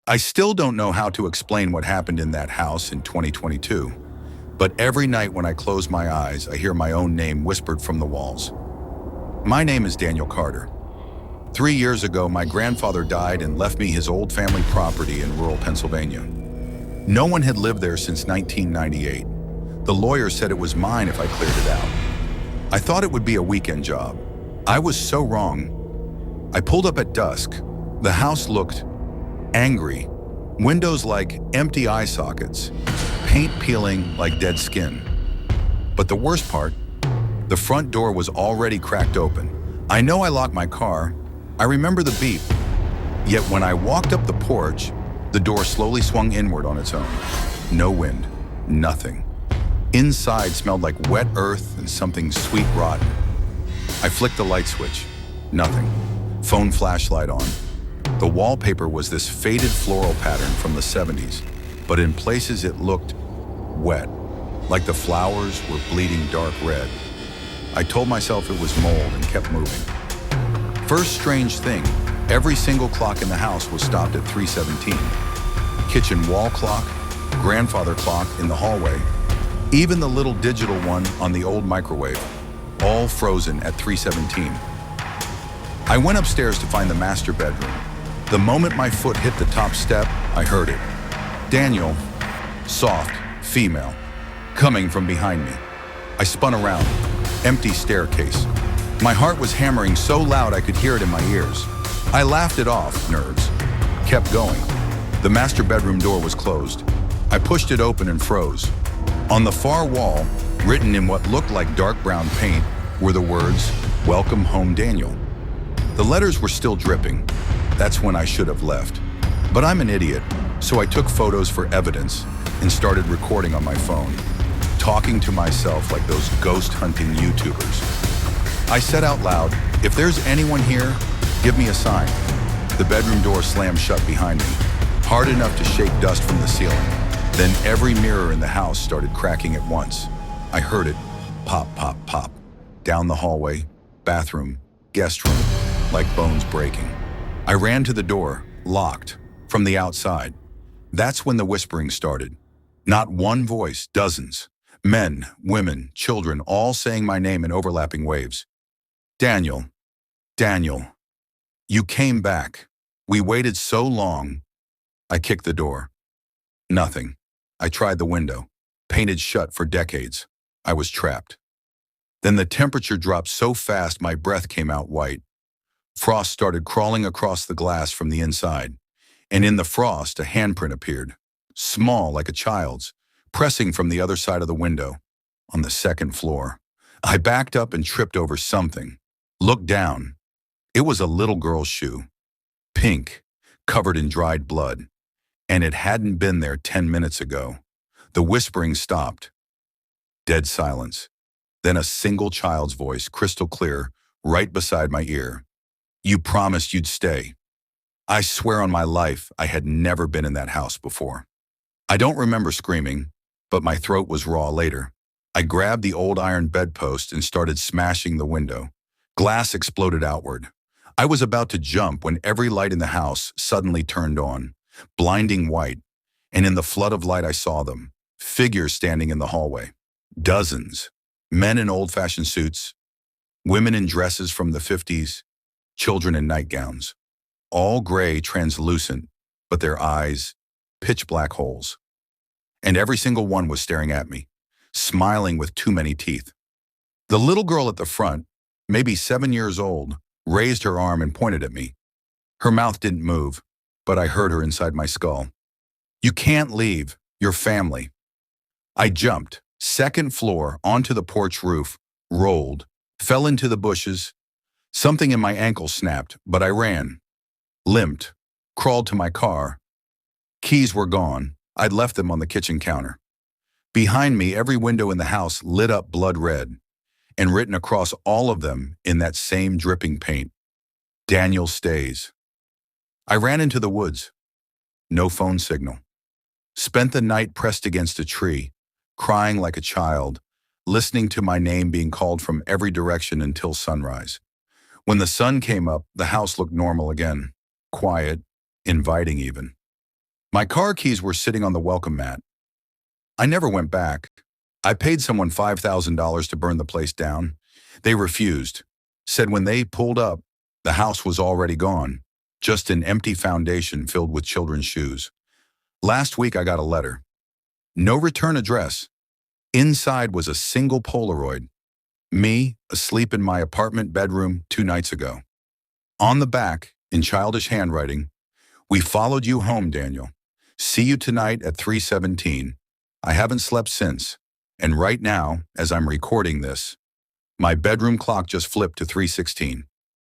I still don't know how to explain what happened in that house in 2022, but every night when I close my eyes, I hear my own name whispered from the walls. My name is Daniel Carter. 3 years ago, my grandfather died and left me his old family property in rural Pennsylvania. No one had lived there since 1998. The lawyer said it was mine if I cleared it out. I thought it would be a weekend job. I was so wrong. I pulled up at dusk. The house looked angry. Windows like empty eye sockets. Paint peeling like dead skin. But the worst part, the front door was already cracked open. I know I locked my car. I remember the beep. Yet when I walked up the porch, the door slowly swung inward on its own. No wind, nothing. Inside smelled like wet earth and something sweet rotten. I flicked the light switch. Nothing. Phone flashlight on. The wallpaper was this faded floral pattern from the 70s, but in places it looked wet, like the flowers were bleeding dark red. I told myself it was mold and kept moving. First strange thing, every single clock in the house was stopped at 3:17. Kitchen wall clock, grandfather clock in the hallway, even the little digital one on the old microwave, all frozen at 3:17. I went upstairs to find the master bedroom. The moment my foot hit the top step, I heard it. Daniel, soft, female, coming from behind me. I spun around, empty staircase. My heart was hammering so loud I could hear it in my ears. I laughed it off, nerves. Kept going. The master bedroom door was closed. I pushed it open and froze. On the far wall, written in what looked like dark brown paint, were the words, "Welcome home, Daniel." The letters were still dripping. That's when I should have left. But I'm an idiot, so I took photos for evidence and started recording on my phone, talking to myself like those ghost hunting YouTubers. I said out loud, "If there's anyone here, give me a sign." The bedroom door slammed shut behind me, hard enough to shake dust from the ceiling. Then every mirror in the house started cracking at once. I heard it, pop, pop, pop, down the hallway, bathroom, guest room, like bones breaking. I ran to the door, locked, from the outside. That's when the whispering started. Not one voice, dozens. Men, women, children, all saying my name in overlapping waves. "Daniel, Daniel, you came back. We waited so long." I kicked the door. Nothing. I tried the window, painted shut for decades. I was trapped. Then the temperature dropped so fast my breath came out white. Frost started crawling across the glass from the inside, and in the frost a handprint appeared, small like a child's, pressing from the other side of the window, on the second floor. I backed up and tripped over something. Looked down. It was a little girl's shoe, pink, covered in dried blood, and it hadn't been there 10 minutes ago. The whispering stopped. Dead silence. Then a single child's voice, crystal clear, right beside my ear. "You promised you'd stay." I swear on my life, I had never been in that house before. I don't remember screaming, but my throat was raw later. I grabbed the old iron bedpost and started smashing the window. Glass exploded outward. I was about to jump when every light in the house suddenly turned on, blinding white, and in the flood of light I saw them, figures standing in the hallway. Dozens. Men in old-fashioned suits, women in dresses from the 50s, children in nightgowns. All gray, translucent, but their eyes, pitch black holes. And every single one was staring at me, smiling with too many teeth. The little girl at the front, maybe 7 years old, raised her arm and pointed at me. Her mouth didn't move, but I heard her inside my skull. "You can't leave. Your family." I jumped, second floor, onto the porch roof, rolled, fell into the bushes. Something in my ankle snapped, but I ran, limped, crawled to my car. Keys were gone. I'd left them on the kitchen counter. Behind me, every window in the house lit up blood red, and written across all of them in that same dripping paint, "Daniel stays." I ran into the woods. No phone signal. Spent the night pressed against a tree, crying like a child, listening to my name being called from every direction until sunrise. When the sun came up, the house looked normal again, quiet, inviting even. My car keys were sitting on the welcome mat. I never went back. I paid someone $5,000 to burn the place down. They refused. Said when they pulled up, the house was already gone. Just an empty foundation filled with children's shoes. Last week I got a letter. No return address. Inside was a single Polaroid. Me, asleep in my apartment bedroom 2 nights ago. On the back, in childish handwriting, "We followed you home, Daniel. See you tonight at 3:17. I haven't slept since. And right now, as I'm recording this, my bedroom clock just flipped to 3:16.